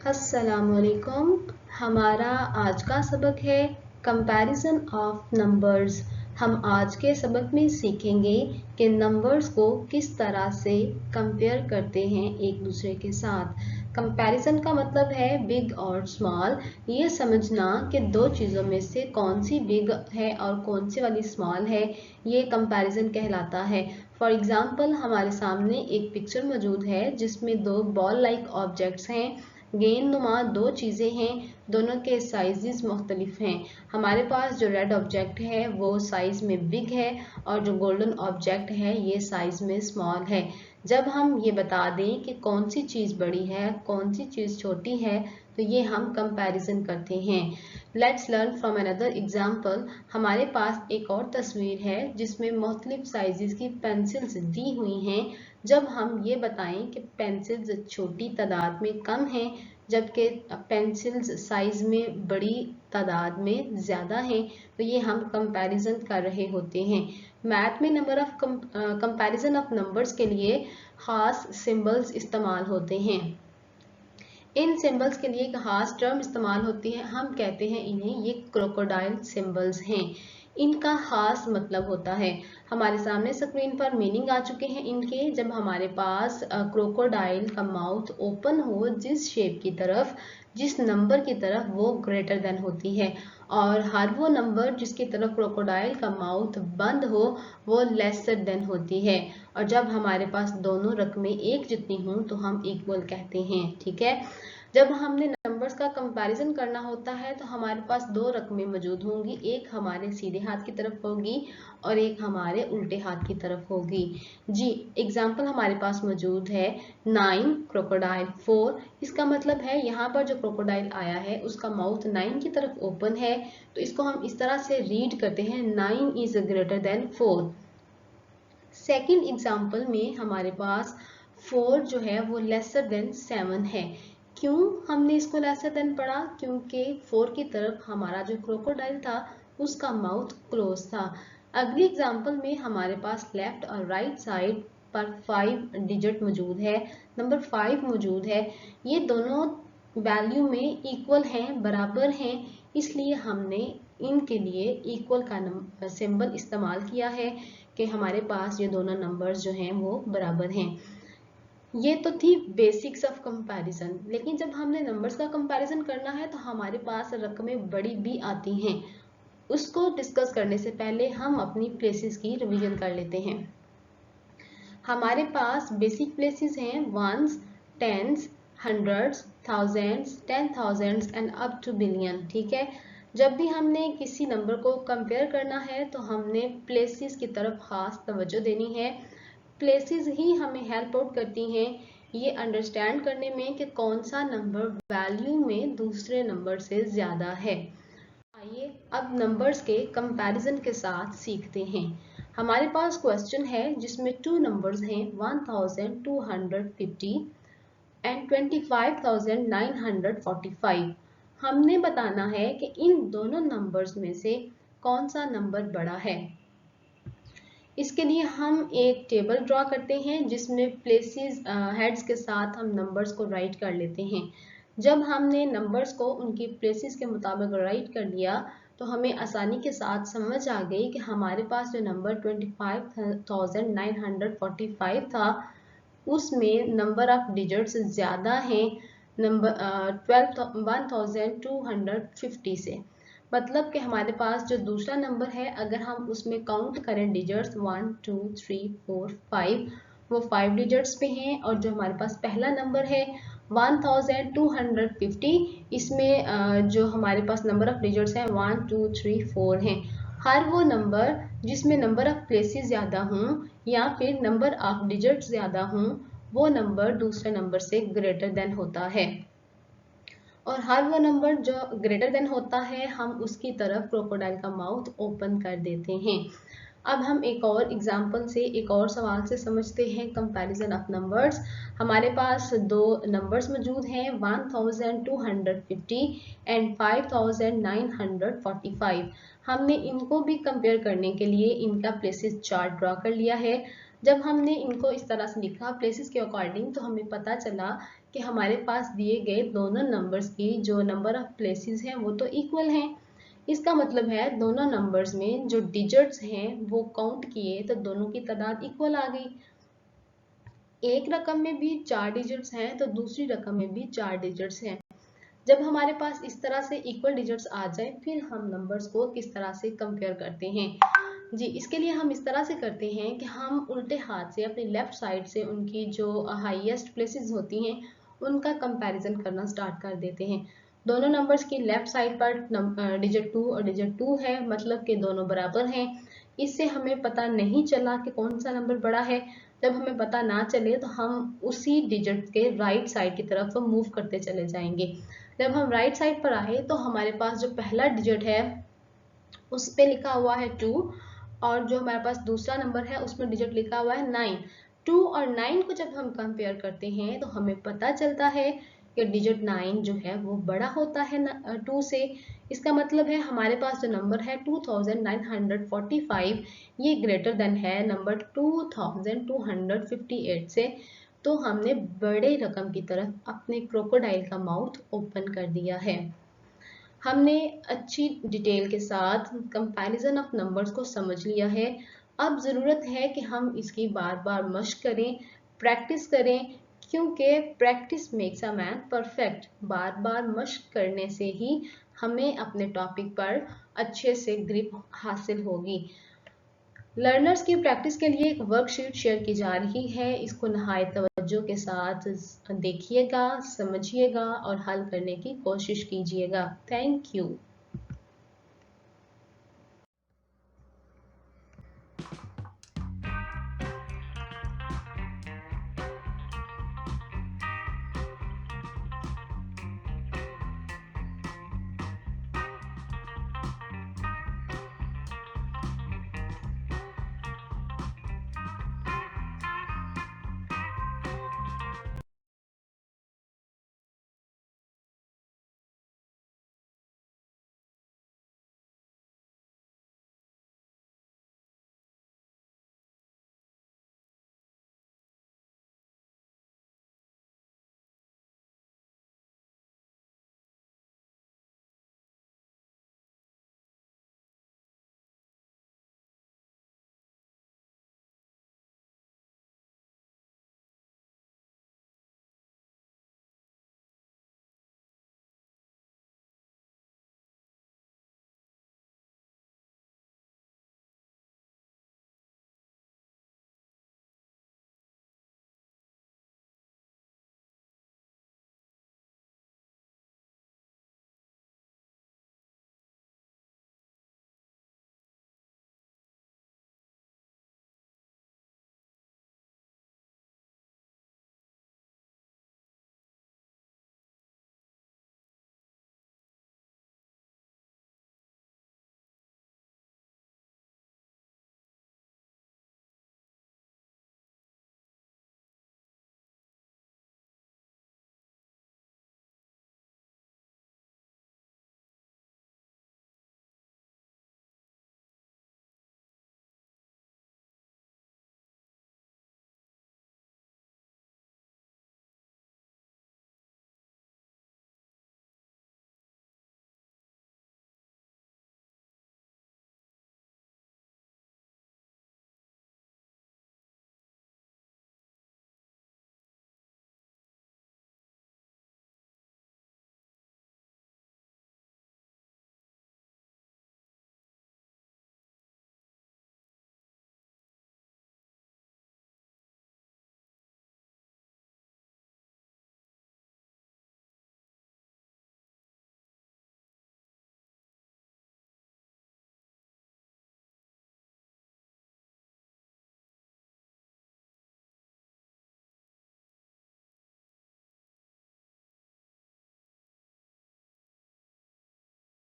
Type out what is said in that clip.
अस्सलामुअलैकुम। हमारा आज का सबक है कंपैरिजन ऑफ नंबर्स। हम आज के सबक में सीखेंगे कि नंबर्स को किस तरह से कंपेयर करते हैं एक दूसरे के साथ। कंपैरिजन का मतलब है बिग और स्मॉल। ये समझना कि दो चीज़ों में से कौन सी बिग है और कौन सी वाली स्मॉल है, ये कंपैरिजन कहलाता है। फॉर एग्जाम्पल, हमारे सामने एक पिक्चर मौजूद है जिसमें दो बॉल लाइक ऑब्जेक्ट्स हैं। गेंदनुमा दो चीज़ें हैं, दोनों के साइजेस मुख्तलिफ हैं। हमारे पास जो रेड ऑब्जेक्ट है वो साइज़ में बिग है और जो गोल्डन ऑब्जेक्ट है ये साइज़ में स्मॉल है। जब हम ये बता दें कि कौन सी चीज़ बड़ी है कौन सी चीज़ छोटी है तो ये हम कंपैरिजन करते हैं। Let's learn from another example. हमारे पास एक और तस्वीर है जिसमें मुख्तलिफ साइजेस की पेंसिल्स दी हुई हैं। जब हम ये बताएं कि पेंसिल्स छोटी तादाद में कम हैं जबकि पेंसिल्स साइज में बड़ी तादाद में ज़्यादा हैं, तो ये हम कंपैरिजन कर रहे होते हैं। मैथ में number of comparison of numbers के लिए खास सिंबल्स इस्तेमाल होते हैं। इन सिंबल्स के लिए एक खास टर्म इस्तेमाल होती है, हम कहते हैं इन्हें ये क्रोकोडाइल सिंबल्स हैं। इनका खास मतलब होता है। हमारे सामने स्क्रीन पर मीनिंग आ चुके हैं इनके। जब हमारे पास क्रोकोडाइल का माउथ ओपन हो जिस शेप की तरफ, जिस नंबर की तरफ, वो ग्रेटर देन होती है, और हर वो नंबर जिसकी तरफ क्रोकोडाइल का माउथ बंद हो वो लेसर देन होती है। और जब हमारे पास दोनों रकमें एक जितनी हों तो हम इक्वल कहते हैं। ठीक है। जब हमने नंबर्स का कंपैरिजन करना होता है तो हमारे पास दो रकमें मौजूद होंगी, एक हमारे सीधे हाथ की तरफ होगी और एक हमारे उल्टे हाथ की तरफ होगी। जी, एग्जाम्पल हमारे पास मौजूद है 9 क्रोकोडाइल 4। इसका मतलब है यहाँ पर जो क्रोकोडाइल आया है उसका माउथ 9 की तरफ ओपन है, तो इसको हम इस तरह से रीड करते हैं 9 is greater than 4। Second example में हमारे पास 4 जो है वो लेसर देन 7 है। क्यों हमने इसको लेसर देन पढ़ा? क्योंकि 4 की तरफ हमारा जो क्रोकोडाइल था उसका माउथ क्लोज था। अगली एग्जाम्पल में हमारे पास लेफ्ट और राइट साइड पर 5 डिजिट मौजूद है, नंबर 5 मौजूद है। ये दोनों वैल्यू में इक्वल हैं, बराबर हैं, इसलिए हमने इनके लिए इक्वल का सिंबल इस्तेमाल किया है कि हमारे पास ये दोनों नंबर्स जो हैं वो बराबर हैं। ये तो थी बेसिक्स ऑफ कंपैरिजन। लेकिन जब हमने नंबर्स का कंपैरिजन करना है तो हमारे पास रकमें बड़ी भी आती हैं। उसको डिस्कस करने से पहले हम अपनी प्लेसेस की रिवीजन कर लेते हैं। हमारे पास बेसिक प्लेसेस हैं ones, tens, hundreds, thousands, 10,000 and up to billion. ठीक है। जब भी हमने किसी नंबर को कंपेयर करना है तो हमने प्लेसेस की तरफ खास तवज्जो देनी है। प्लेसेस ही हमें हेल्प आउट करती हैं ये अंडरस्टैंड करने में कि कौन सा नंबर वैल्यू में दूसरे नंबर से ज़्यादा है। आइए अब नंबर्स के कंपैरिजन के साथ सीखते हैं। हमारे पास क्वेश्चन है जिसमें टू नंबर्स हैं 1250 एंड 25,945। हमने बताना है कि इन दोनों नंबर्स में से कौन सा नंबर बड़ा है। इसके लिए हम एक टेबल ड्रॉ करते हैं जिसमें प्लेसेस हेड्स के साथ हम नंबर्स को राइट कर लेते हैं। जब हमने नंबर्स को उनकी प्लेसेस के मुताबिक राइट कर लिया तो हमें आसानी के साथ समझ आ गई कि हमारे पास जो नंबर 25,945 था उसमें नंबर ऑफ डिजिट्स ज़्यादा हैं नंबर 12,250 से। मतलब कि हमारे पास जो दूसरा नंबर है अगर हम उसमें काउंट करें डिजिट्स 1 2 3 4 5, वो 5 डिजिट्स पे हैं। और जो हमारे पास पहला नंबर है 1250, इसमें जो हमारे पास नंबर ऑफ डिजिट्स हैं 1 2 3 4 हैं। हर वो नंबर जिसमें नंबर ऑफ प्लेसेस ज़्यादा हों या फिर नंबर ऑफ डिजिट्स ज़्यादा हों वो नंबर दूसरे नंबर से ग्रेटर देन होता है। और हर वो नंबर जो ग्रेटर देन होता है हम उसकी तरफ क्रोकोडाइल का माउथ ओपन कर देते हैं। अब हम एक और एग्जाम्पल से, एक और सवाल से समझते हैं कंपैरिजन ऑफ नंबर्स। हमारे पास दो नंबर्स मौजूद हैं 1250 एंड 5945। हमने इनको भी कंपेयर करने के लिए इनका प्लेसेस चार्ट ड्रॉ कर लिया है। जब हमने इनको इस तरह से लिखा प्लेसेस के अकॉर्डिंग, तो हमें पता चला कि हमारे पास दिए गए दोनों नंबर्स की जो नंबर ऑफ प्लेसेस हैं वो तो इक्वल हैं। इसका मतलब है दोनों नंबर्स में जो डिजिट्स हैं वो काउंट किए तो दोनों की तादाद इक्वल आ गई। एक रकम में भी 4 डिजिट्स हैं तो दूसरी रकम में भी 4 डिजिट्स हैं। जब हमारे पास इस तरह से इक्वल डिजिट्स आ जाए फिर हम नंबर्स को किस तरह से कंपेयर करते हैं। जी, इसके लिए हम इस तरह से करते हैं कि हम उल्टे हाथ से अपनी लेफ्ट साइड से उनकी जो हाईएस्ट प्लेसेस होती हैं उनका कंपैरिजन करना स्टार्ट कर देते हैं। दोनों नंबर्स की लेफ्ट साइड पर डिजिट 2 और डिजिट 2 है, मतलब कि दोनों बराबर हैं। इससे हमें पता नहीं चला कि कौन सा नंबर बड़ा है। जब हमें पता ना चले तो हम उसी डिजिट के राइट साइड की तरफ मूव करते चले जाएंगे। जब हम राइट साइड पर आए तो हमारे पास जो पहला डिजिट है उस पे लिखा हुआ है 2 और जो हमारे पास दूसरा नंबर है उसमें डिजिट लिखा हुआ है 9। 2 और 9 को जब हम कंपेयर करते हैं तो हमें पता चलता है कि डिजिट 9 जो है वो बड़ा होता है 2 से। इसका मतलब है हमारे पास जो नंबर है 2945 ये ग्रेटर देन है नंबर 2258 से। तो हमने बड़े रकम की तरफ अपने क्रोकोडाइल का माउथ ओपन कर दिया है। हमने अच्छी डिटेल के साथ कंपैरिजन ऑफ नंबर्स को समझ लिया है। अब ज़रूरत है कि हम इसकी बार बार मश्क करें, प्रैक्टिस करें, क्योंकि practice makes a man perfect. बार बार मश्क करने से ही हमें अपने टॉपिक पर अच्छे से ग्रिप हासिल होगी। लर्नर्स की प्रैक्टिस के लिए एक वर्कशीट शेयर की जा रही है। इसको नहायत तवज्जो के साथ देखिएगा, समझिएगा और हल करने की कोशिश कीजिएगा। Thank you.